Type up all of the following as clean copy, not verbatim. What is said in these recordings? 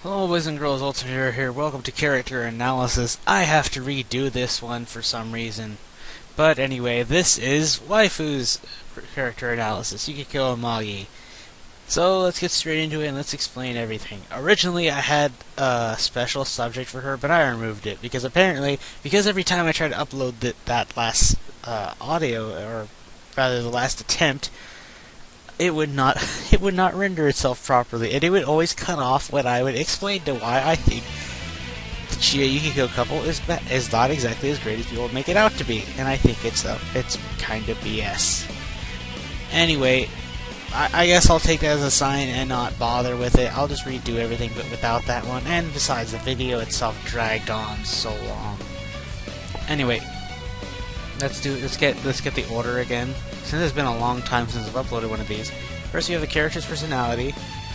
Hello boys and girls, Ultimate here. Welcome to Character Analysis. I have to redo this one for some reason. But anyway, this is Waifu's character analysis, Yukiko Amagi. So let's get straight into it and let's explain everything. Originally I had a special subject for her, but I removed it because every time I tried to upload that last audio, or rather the last attempt, it would not render itself properly, and it would always cut off when I would explain to why I think the Chia-Yukiko couple is not exactly as great as people make it out to be, and I think it's kind of BS. Anyway, I guess I'll take that as a sign and not bother with it. I'll just redo everything but without that one, and besides, the video itself dragged on so long. Anyway, let's get the order again. Since it's been a long time since I've uploaded one of these. First you have the character's personality,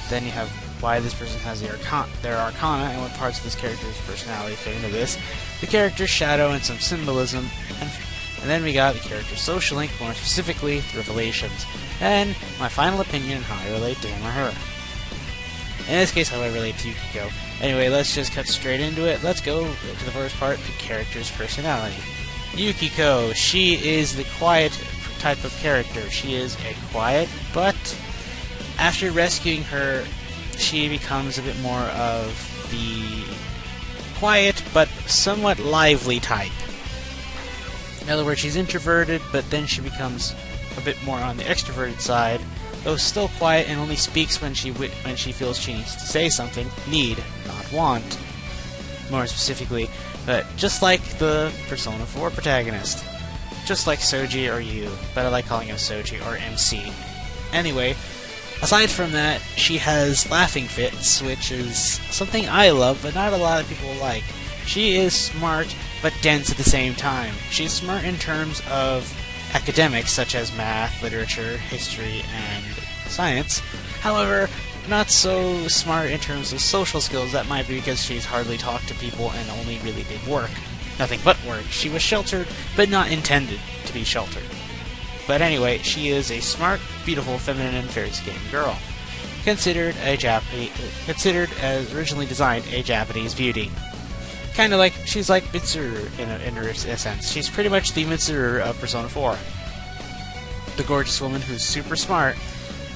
then you have why this person has their arcana and what parts of this character's personality fit into this, the character's shadow and some symbolism, and then we got the character's social link, more specifically, the revelations, and my final opinion on how I relate to him or her. In this case, how I relate to Yukiko. Anyway, let's just cut straight into it. Let's go to the first part, the character's personality. Yukiko, she is the quiet type of character. She is a quiet, but after rescuing her, she becomes a bit more of the quiet but somewhat lively type. In other words, she's introverted, but then she becomes a bit more on the extroverted side, though still quiet and only speaks when she feels she needs to say something. Need, not want, more specifically. But just like the Persona 4 protagonist. Just like Souji or Yu, but I like calling him Souji or MC. Anyway, aside from that, she has laughing fits, which is something I love, but not a lot of people like. She is smart, but dense at the same time. She's smart in terms of academics, such as math, literature, history, and science. However, not so smart in terms of social skills. That might be because she's hardly talked to people and only really did work. Nothing but work. She was sheltered, but not intended to be sheltered. But anyway, she is a smart, beautiful, feminine, and fair-skinned girl. Considered as originally designed a Japanese beauty. Kind of like, she's like Mitsuru in her sense. She's pretty much the Mitsuru of Persona 4. The gorgeous woman who's super smart,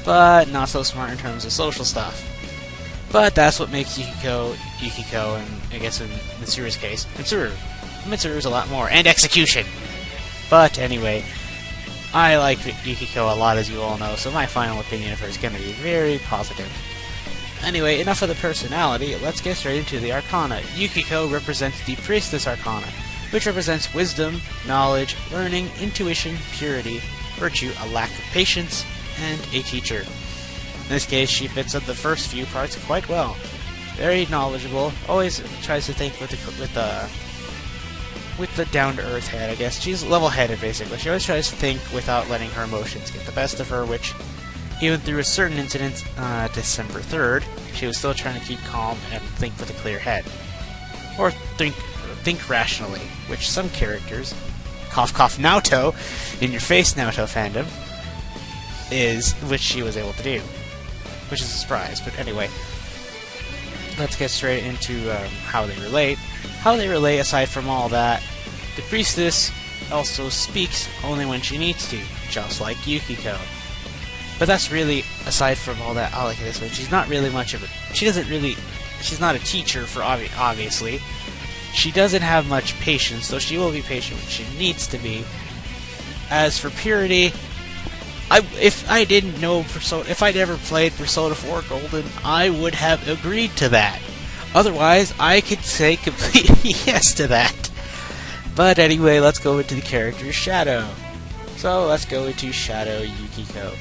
but not so smart in terms of social stuff. But that's what makes Yukiko, and I guess in Mitsuru's case, Mitsuru's a lot more, and execution! But anyway, I like Yukiko a lot, as you all know, so my final opinion of her is going to be very positive. Anyway, enough of the personality, let's get straight into the arcana. Yukiko represents the Priestess Arcana, which represents wisdom, knowledge, learning, intuition, purity, virtue, a lack of patience, and a teacher. In this case, she fits up the first few parts quite well. Very knowledgeable, always tries to think with the down-to-earth head, I guess. She's level-headed, basically. She always tries to think without letting her emotions get the best of her, which, even through a certain incident, December 3rd, she was still trying to keep calm and think with a clear head. Or think rationally, which some characters, cough cough Naoto, in your face Naoto fandom, which she was able to do. Which is a surprise, but anyway. Let's get straight into how they relate. How they relate, aside from all that, the priestess also speaks only when she needs to, just like Yukiko. But that's really, aside from all that, I like this one. She's not really much of a... She's not a teacher, for obviously. She doesn't have much patience, though she will be patient when she needs to be. As for purity, if I didn't know if I'd ever played Persona 4 Golden, I would have agreed to that. Otherwise, I could say completely yes to that. But anyway, let's go into the character's shadow. So let's go into Shadow Yukiko.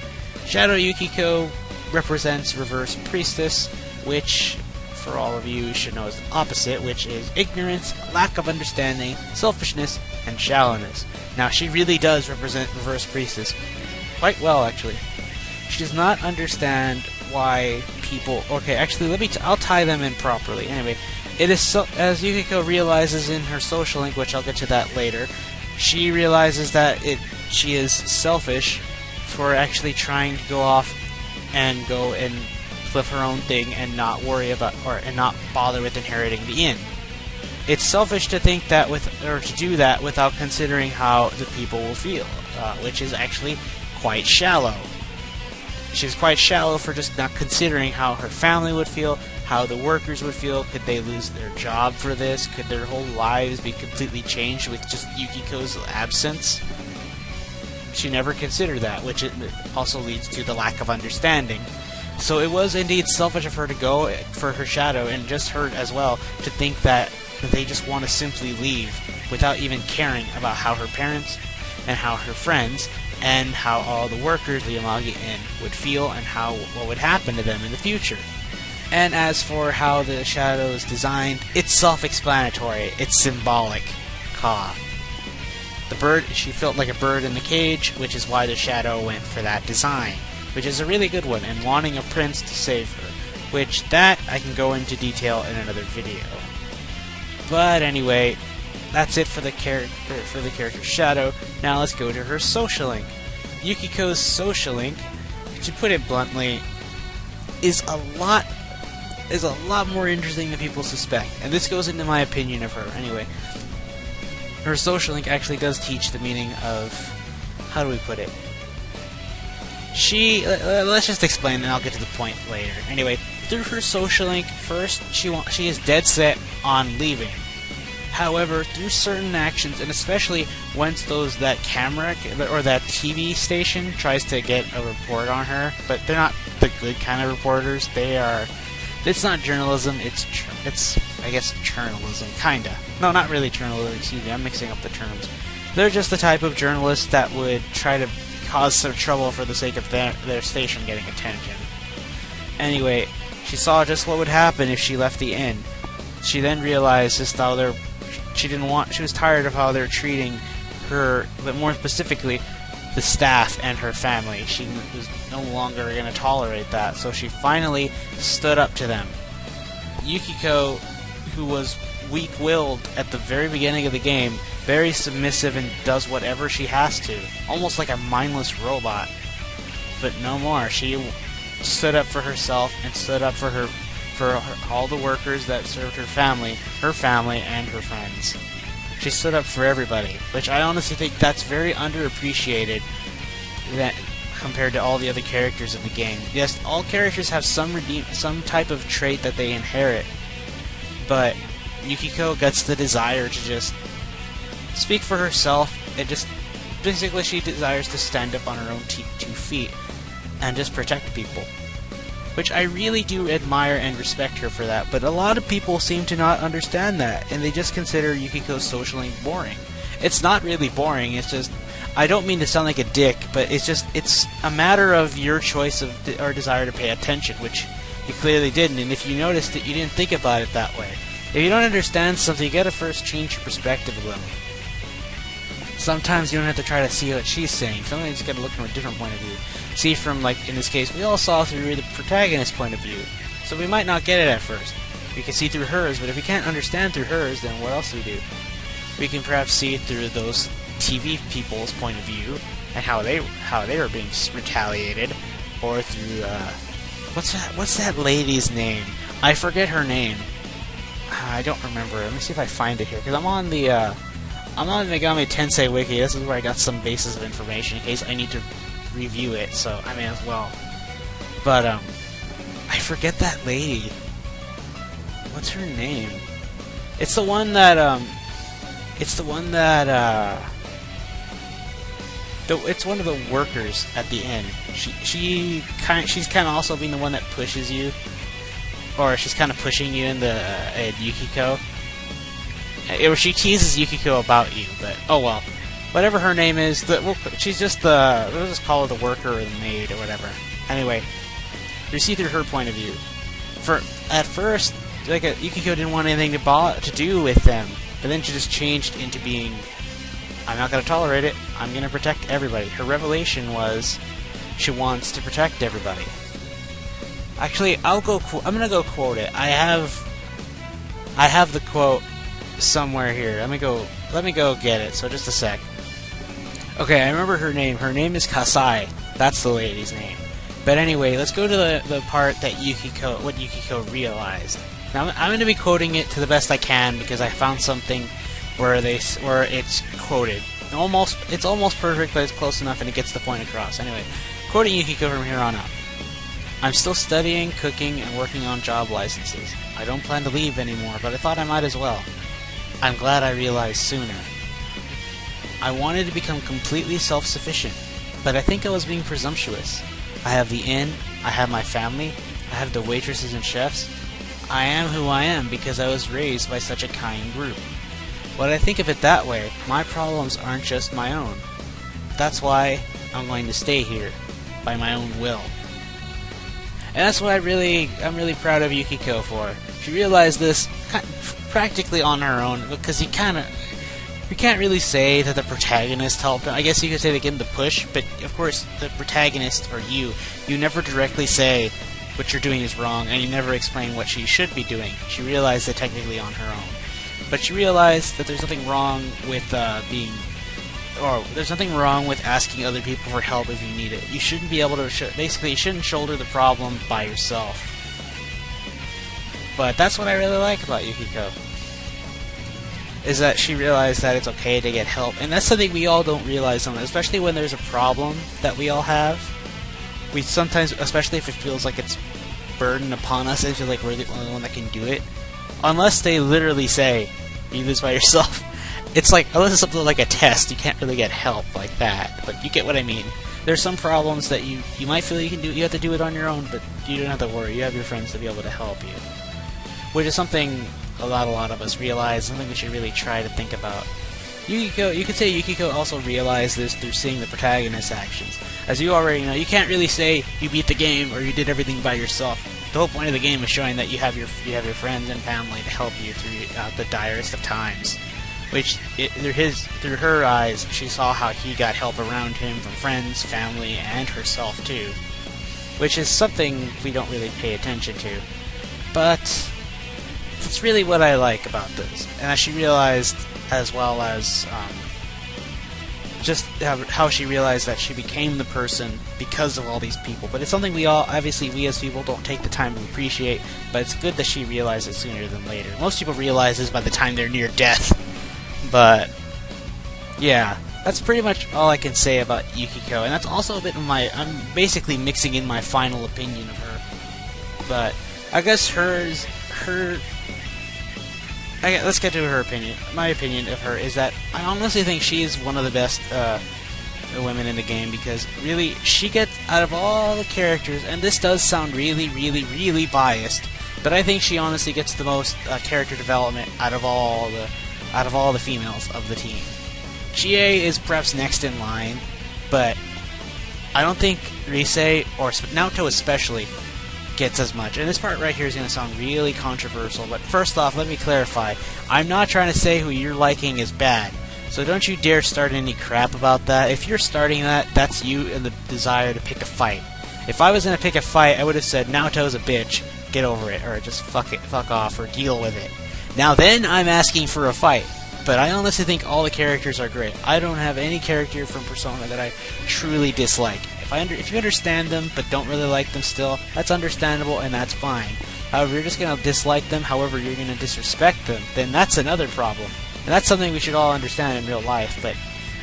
Shadow Yukiko represents Reverse Priestess, which, for all of you, should know is the opposite, which is ignorance, lack of understanding, selfishness, and shallowness. Now, she really does represent Reverse Priestess quite well, actually. She does not understand why people... Okay, actually, I'll tie them in properly. Anyway, it is so... As Yukiko realizes in her social link, which I'll get to that later, she realizes that she is selfish for actually trying to go off and with her own thing and not worry about and not bother with inheriting the inn. It's selfish to think that to do that without considering how the people will feel, which is actually quite shallow. She's quite shallow for just not considering how her family would feel, how the workers would feel. Could they lose their job for this? Could their whole lives be completely changed with just Yukiko's absence? She never considered that, which also leads to the lack of understanding. So it was indeed selfish of her to go for her shadow, and just her as well, to think that they just want to simply leave without even caring about how her parents and how her friends and how all the workers of the Amagi Inn would feel and what would happen to them in the future. And as for how the shadow is designed, it's self-explanatory. It's symbolic. The bird, she felt like a bird in the cage, which is why the shadow went for that design, which is a really good one, and wanting a prince to save her, which that I can go into detail in another video. But anyway, that's it for the character Shadow. Now let's go to her social link. Yukiko's social link, to put it bluntly, is a lot more interesting than people suspect. And this goes into my opinion of her. Anyway, her social link actually does teach the meaning of, how do we put it? Let's just explain and I'll get to the point later. Anyway, through her social link, first, she is dead set on leaving. However, through certain actions, and especially once that camera or that TV station tries to get a report on her, but they're not the good kind of reporters. It's not journalism. It's I guess journalism, kinda. No, not really journalism. Excuse me, I'm mixing up the terms. They're just the type of journalists that would try to cause some trouble for the sake of their station getting attention. Anyway, she saw just what would happen if she left the inn. She then realized just how she was tired of how they're treating her, but more specifically, the staff and her family. She was no longer going to tolerate that, so she finally stood up to them. Yukiko, who was weak-willed at the very beginning of the game, very submissive and does whatever she has to, almost like a mindless robot. But no more. She stood up for herself and stood up for all the workers that served her family and her friends. She stood up for everybody, which I honestly think that's very underappreciated compared to all the other characters in the game. Yes, all characters have some type of trait that they inherit, but Yukiko gets the desire to just speak for herself, and just basically she desires to stand up on her own 2 feet and just protect people. Which I really do admire and respect her for that, but a lot of people seem to not understand that, and they just consider Yukiko's social link boring. It's not really boring, it's just, I don't mean to sound like a dick, but it's a matter of your choice or desire to pay attention, which you clearly didn't, and if you noticed it, you didn't think about it that way. If you don't understand something, you gotta first change your perspective a little. Sometimes you don't have to try to see what she's saying, sometimes you just gotta look from a different point of view. See from, like, in this case, we all saw through the protagonist's point of view, so we might not get it at first. We can see through hers, but if we can't understand through hers, then what else do we do? We can perhaps see through those TV people's point of view, and how they were being retaliated, or through, what's that lady's name? I forget her name. I don't remember. Let me see if I find it here, because I'm on the Megami Tensei wiki. This is where I got some basis of information in case I need to review it, so I may as well. But I forget that lady. What's her name? It's the one that it's one of the workers at the inn. She's kind of also being the one that pushes you, or she's kind of pushing you in Yukiko. Or she teases Yukiko about you, but oh well. Whatever her name is, she's just we'll just call her the worker or the maid or whatever. Anyway, you see through her point of view. At first, Yukiko didn't want anything to do with them, but then she just changed into being, I'm not going to tolerate it, I'm going to protect everybody. Her revelation was, she wants to protect everybody. Actually, I'm going to go quote it. I have the quote somewhere here. Let me go get it, so just a sec. Okay, I remember her name. Her name is Kasai. That's the lady's name. But anyway, let's go to the part that what Yukiko realized. Now, I'm going to be quoting it to the best I can because I found something where it's quoted. It's almost perfect, but it's close enough and it gets the point across. Anyway, quoting Yukiko from here on out. I'm still studying, cooking, and working on job licenses. I don't plan to leave anymore, but I thought I might as well. I'm glad I realized sooner. I wanted to become completely self-sufficient, but I think I was being presumptuous. I have the inn, I have my family, I have the waitresses and chefs. I am who I am because I was raised by such a kind group. When I think of it that way, my problems aren't just my own. That's why I'm going to stay here, by my own will. And that's what I'm really proud of Yukiko for. She realized this practically on her own, because you can't really say that the protagonist helped him. I guess you could say they gave him the push, but of course the protagonist, or you never directly say what you're doing is wrong, and you never explain what she should be doing. She realized it technically on her own. But she realized that there's nothing wrong with there's nothing wrong with asking other people for help if you need it. You shouldn't be able to, basically, you shouldn't shoulder the problem by yourself. But that's what I really like about Yukiko, is that she realized that it's okay to get help. And that's something we all don't realize sometimes, especially when there's a problem that we all have. We sometimes, especially if it feels like it's burdened upon us, and feel like we're the only one that can do it. Unless they literally say, you do this by yourself. It's like, unless it's something like a test, you can't really get help like that. But you get what I mean. There's some problems that you might feel you can do, you have to do it on your own, but you don't have to worry. You have your friends to be able to help you. Which is something a lot of us realize, something we should really try to think about. Yukiko, you could say Yukiko also realized this through seeing the protagonist's actions. As you already know, you can't really say you beat the game or you did everything by yourself. The whole point of the game is showing that you have your friends and family to help you through the direst of times. Which, through her eyes, she saw how he got help around him from friends, family, and herself too. Which is something we don't really pay attention to. But that's really what I like about this. And as she realized, as well as just how she realized that she became the person because of all these people. But it's something we as people don't take the time to appreciate, but it's good that she realized it sooner than later. Most people realize this by the time they're near death. But yeah, that's pretty much all I can say about Yukiko, and that's also a bit of I'm basically mixing in my final opinion of her. But I guess let's get to her opinion. My opinion of her is that I honestly think she is one of the best women in the game, because really, she gets, out of all the characters, and this does sound really biased, but I think she honestly gets the most character development out of all the females of the team. Chie is perhaps next in line, but I don't think Rise, or Naoto especially, gets as much. And this part right here is going to sound really controversial, but first off, let me clarify. I'm not trying to say who you're liking is bad, so don't you dare start any crap about that. If you're starting that, that's you and the desire to pick a fight. If I was going to pick a fight, I would have said, Naoto's a bitch, get over it, or just fuck off, or deal with it. Now then, I'm asking for a fight. But I honestly think all the characters are great. I don't have any character from Persona that I truly dislike. If you understand them but don't really like them still, that's understandable and that's fine. However, if you're just going to dislike them, however you're going to disrespect them, then that's another problem. And that's something we should all understand in real life, but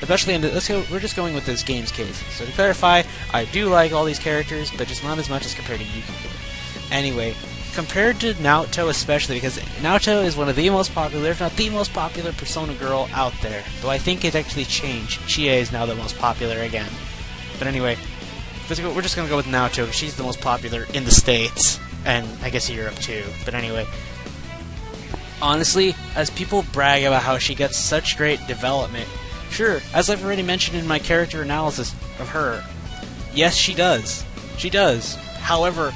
especially we're just going with this game's case. So to clarify, I do like all these characters, but just not as much as compared to Yukiko. Anyway, compared to Naoto especially, because Naoto is one of the most popular, if not the most popular Persona girl out there. Though I think it's actually changed. Chie is now the most popular again. But anyway, we're just going to go with Naoto, because she's the most popular in the States, and I guess Europe too. But anyway, honestly, as people brag about how she gets such great development, sure, as I've already mentioned in my character analysis of her, yes, she does. She does. However,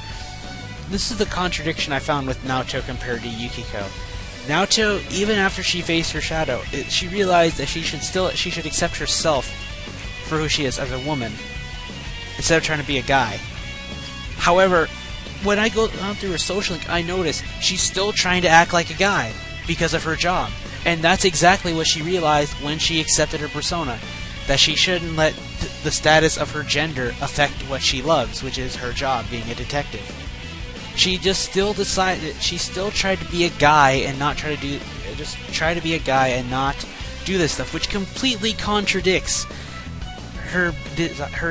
this is the contradiction I found with Naoto compared to Yukiko. Naoto, even after she faced her shadow, she realized that she should accept herself for who she is as a woman, instead of trying to be a guy. However, when I go down through her social link, I notice she's still trying to act like a guy because of her job. And that's exactly what she realized when she accepted her persona. That she shouldn't let the status of her gender affect what she loves, which is her job, being a detective. She just still decided, she still tried to be a guy and not try to do, just try to be a guy and not do this stuff, which completely contradicts her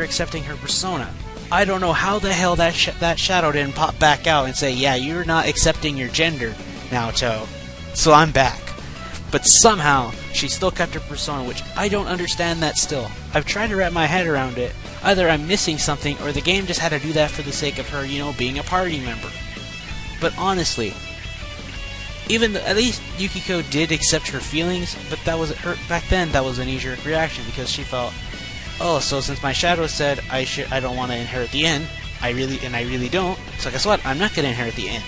accepting her persona. I don't know how the hell that shadow didn't pop back out and say, yeah, you're not accepting your gender, Naoto, so I'm back. But somehow, she still kept her persona, which I don't understand that still. I've tried to wrap my head around it. Either I'm missing something, or the game just had to do that for the sake of her, you know, being a party member. But honestly, at least Yukiko did accept her feelings, but that was her back then. That was a knee-jerk reaction because she felt, oh, so since my shadow said I don't want to inherit the end, I really don't. So guess what? I'm not going to inherit the end.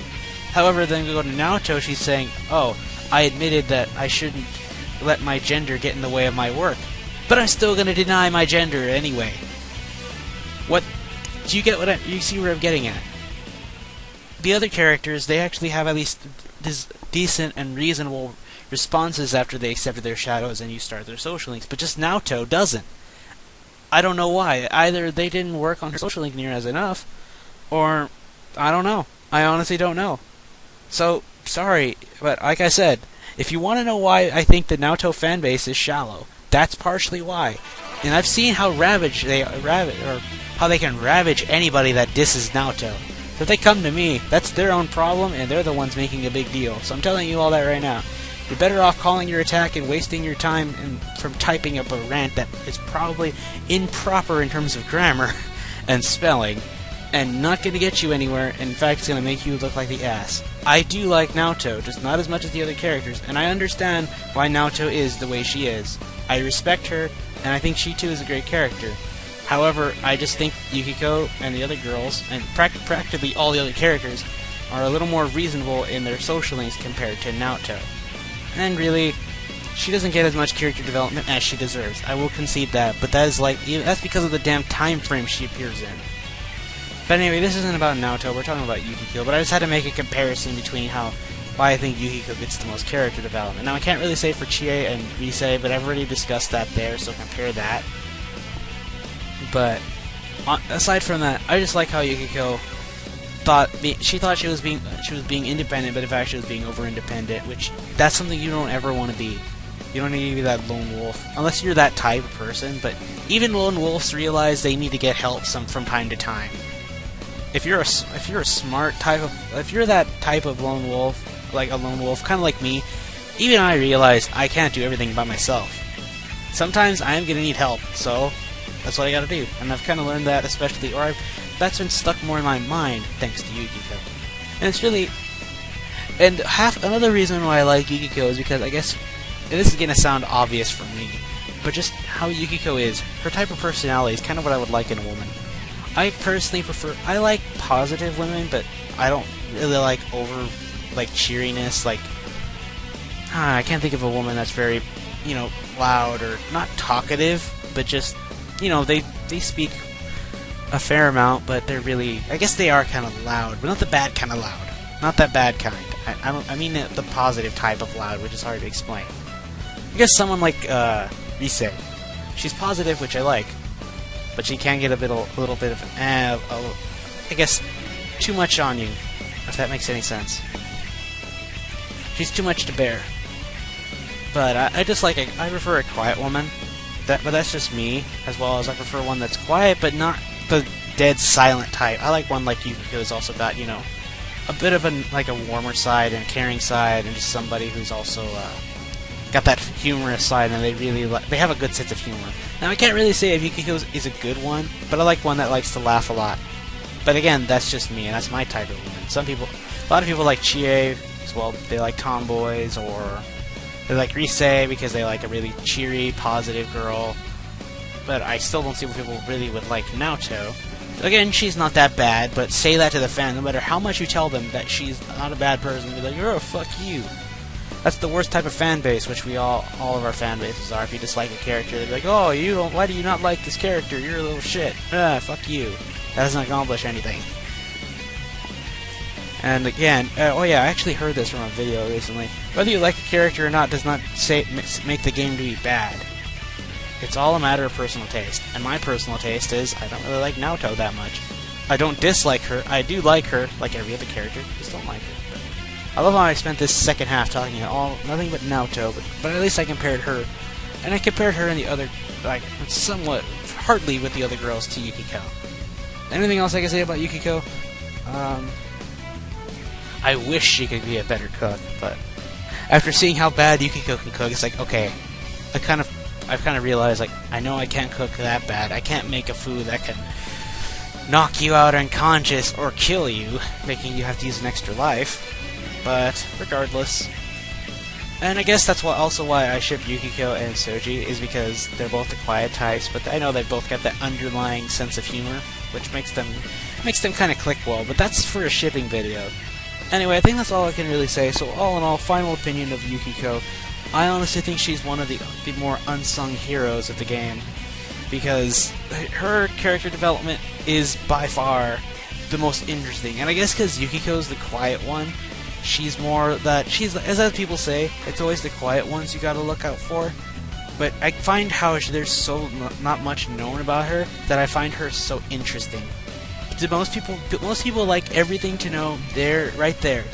However, then we go to Naoto. She's saying, oh, I admitted that I shouldn't let my gender get in the way of my work, but I'm still going to deny my gender anyway. What? Do you get what you see where I'm getting at? The other characters, they actually have at least decent and reasonable responses after they accepted their shadows and you start their social links, but just Naoto doesn't. I don't know why. Either they didn't work on her social link near as enough, or I don't know. I honestly don't know. So, sorry, but like I said, if you want to know why I think the Naoto fanbase is shallow, that's partially why. And I've seen how how they can ravage anybody that disses Naoto. So if they come to me, that's their own problem, and they're the ones making a big deal. So I'm telling you all that right now. You're better off calling your attack and wasting your time from typing up a rant that is probably improper in terms of grammar and spelling, and not going to get you anywhere. In fact, it's going to make you look like the ass. I do like Naoto, just not as much as the other characters, and I understand why Naoto is the way she is. I respect her, and I think she too is a great character. However, I just think Yukiko and the other girls, and practically all the other characters, are a little more reasonable in their social links compared to Naoto. And really, she doesn't get as much character development as she deserves. I will concede that, but that's because of the damn time frame she appears in. But anyway, this isn't about Naoto, we're talking about Yukiko, but I just had to make a comparison between why I think Yukiko gets the most character development. Now, I can't really say for Chie and Rise, but I've already discussed that there, so compare that. But aside from that, I just like how Yukiko thought she was being independent, but in fact she was being over-independent, which that's something you don't ever want to be. You don't need to be that lone wolf, unless you're that type of person, but even lone wolves realize they need to get help from time to time. If you're that type of lone wolf, like a lone wolf, kind of like me, even I realize I can't do everything by myself. Sometimes I am going to need help, so that's what I gotta do. And I've kind of learned that, that's been stuck more in my mind, thanks to Yukiko. And it's really... And another reason why I like Yukiko is because, I guess, and this is gonna sound obvious for me, but just how Yukiko is, her type of personality is kind of what I would like in a woman. I personally I like positive women, but I don't really like cheeriness, I can't think of a woman that's very, loud or not talkative, but just, they speak a fair amount, but they're really, I guess they are kind of loud, but not the bad kind of loud. Not that bad kind. I mean the positive type of loud, which is hard to explain. I guess someone like Rise. She's positive, which I like, but she can get a little bit of, I guess, too much on you, if that makes any sense. She's too much to bear. But I prefer a quiet woman. But that's just me, as well as I prefer one that's quiet, but not the dead silent type. I like one like Yukiko who's also got, a bit of a warmer side and a caring side, and just somebody who's also got that humorous side, and they have a good sense of humor. Now, I can't really say if Yukiko is a good one, but I like one that likes to laugh a lot. But again, that's just me, and that's my type of woman. A lot of people like Chie as well. They like tomboys, or they like Rise because they like a really cheery, positive girl. But I still don't see what people really would like Naoto. Again, she's not that bad, but say that to the fan, no matter how much you tell them that she's not a bad person, they'll be like, oh, fuck you. That's the worst type of fan base, which all of our fan bases are. If you dislike a character, they'll be like, oh, why do you not like this character? You're a little shit. Fuck you. That doesn't accomplish anything. And again, I actually heard this from a video recently. Whether you like a character or not does not make the game to be bad. it's all a matter of personal taste. And my personal taste is I don't really like Naoto that much. I don't dislike her. I do like her, like every other character. Just don't like her. But I love how I spent this second half talking nothing but Naoto, but at least I compared her. And I compared her and the other, like, somewhat, hardly with the other girls to Yukiko. Anything else I can say about Yukiko? I wish she could be a better cook, but after seeing how bad Yukiko can cook, it's like, okay, I've kind of realized, like, I know I can't cook that bad. I can't make a food that can knock you out unconscious or kill you, making you have to use an extra life. But regardless, and I guess that's also why I ship Yukiko and Souji, is because they're both the quiet types, but I know they both got that underlying sense of humor, which makes them kind of click well. But that's for a shipping video. Anyway, I think that's all I can really say. So all in all, final opinion of Yukiko, I honestly think she's one of the more unsung heroes of the game, because her character development is by far the most interesting. And I guess because Yukiko's the quiet one, she's as people say, it's always the quiet ones you gotta look out for. But I find how there's so not much known about her that I find her so interesting. To most people like everything to know right there.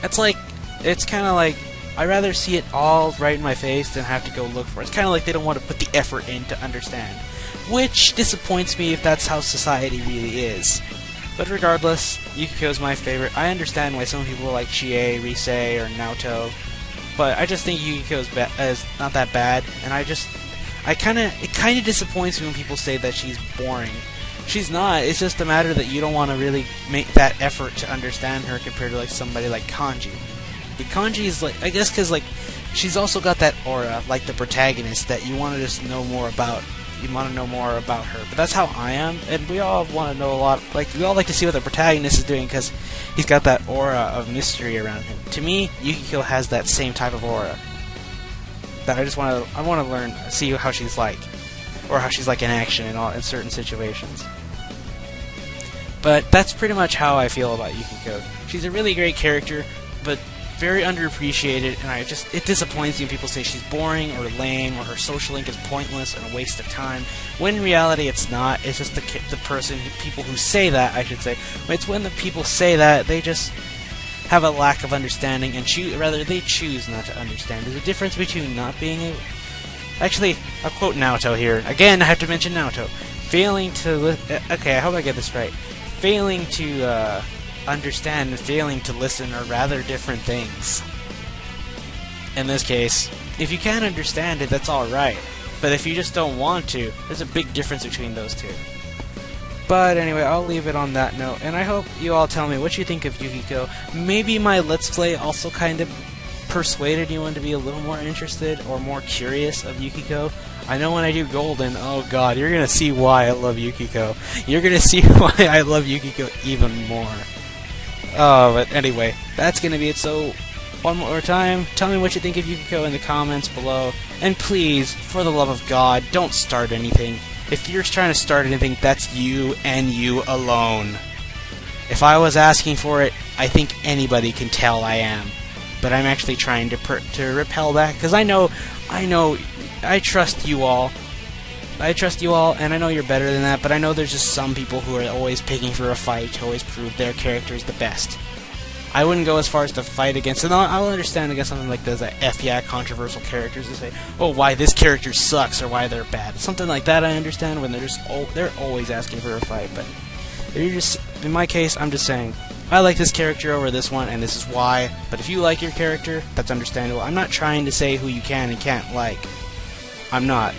It's kind of like I'd rather see it all right in my face than have to go look for it. It's kind of like they don't want to put the effort in to understand, which disappoints me if that's how society really is. But regardless, Yukiko's my favorite. I understand why some people like Chie, Rise, or Naoto, but I just think Yukiko is not that bad, and it kind of disappoints me when people say that she's boring. She's not. It's just a matter that you don't want to really make that effort to understand her compared to like somebody like Kanji. But Kanji is like, I guess because like she's also got that aura like the protagonist that you want to just know more about. You want to know more about her. But that's how I am, and we all want to know a lot. Like we all like to see what the protagonist is doing because he's got that aura of mystery around him. To me, Yukiko has that same type of aura. That I want to learn, see how she's like, or how she's like in action in certain situations. But that's pretty much how I feel about Yukiko. She's a really great character, but very underappreciated, and it disappoints me when people say she's boring or lame or her social link is pointless and a waste of time. When in reality it's not. It's just people who say that, I should say. But it's when the people say that, they just have a lack of understanding and they choose not to understand. There's a difference between not being able... Actually, I'll quote Naoto here. Again, I have to mention Naoto. Failing to... Okay, I hope I get this right. Failing to understand and failing to listen are rather different things. In this case, if you can't understand it, that's alright. But if you just don't want to, there's a big difference between those two. But anyway, I'll leave it on that note, and I hope you all tell me what you think of Yukiko. Maybe my Let's Play also kind of persuaded you to be a little more interested or more curious of Yukiko. I know when I do Golden, oh god, you're gonna see why I love Yukiko. You're gonna see why I love Yukiko even more. Oh, but anyway, that's gonna be it. So, one more time, tell me what you think of Yukiko in the comments below. And please, for the love of God, don't start anything. If you're trying to start anything, that's you and you alone. If I was asking for it, I think anybody can tell I am. But I'm actually trying to repel that, because I trust you all. I trust you all, and I know you're better than that, but I know there's just some people who are always picking for a fight to always prove their character is the best. I wouldn't go as far as to fight against, and I'll understand against something like those controversial characters to say, oh, why this character sucks, or why they're bad. Something like that I understand when they're always asking for a fight, but in my case, I'm just saying, I like this character over this one, and this is why. But if you like your character, that's understandable. I'm not trying to say who you can and can't like. I'm not.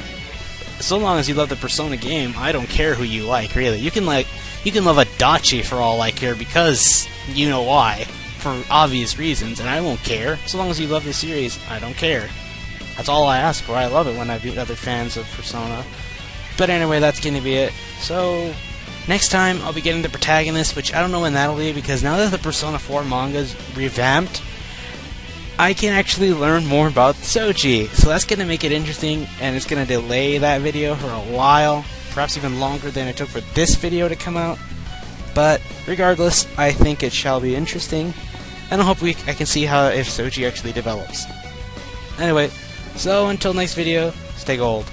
So long as you love the Persona game, I don't care who you like, really. You can love Adachi for all I care, because you know why. For obvious reasons, and I won't care. So long as you love the series, I don't care. That's all I ask for. I love it when I meet other fans of Persona. But anyway, that's going to be it. So, next time, I'll be getting the protagonist, which I don't know when that'll be, because now that the Persona 4 manga's revamped, I can actually learn more about Souji. So that's going to make it interesting, and it's going to delay that video for a while, perhaps even longer than it took for this video to come out. But regardless, I think it shall be interesting, and I hope I can see if Souji actually develops. Anyway, so until next video, stay gold.